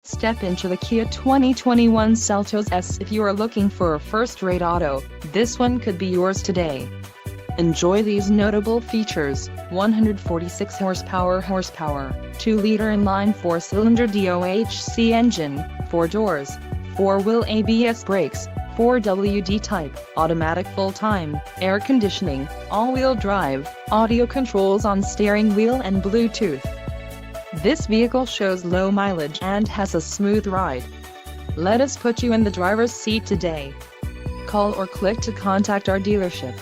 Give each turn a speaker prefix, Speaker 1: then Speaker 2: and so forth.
Speaker 1: Step into the Kia 2021 Seltos S. If you are looking for a first-rate auto, this one could be yours today. Enjoy these notable features: 146 horsepower, 2-liter inline 4-cylinder DOHC engine, 4 doors, 4-wheel ABS brakes, 4WD type, automatic full-time, air conditioning, all-wheel drive, audio controls on steering wheel and Bluetooth. This vehicle shows low mileage and has a smooth ride. Let us put you in the driver's seat today. Call or click to contact our dealership.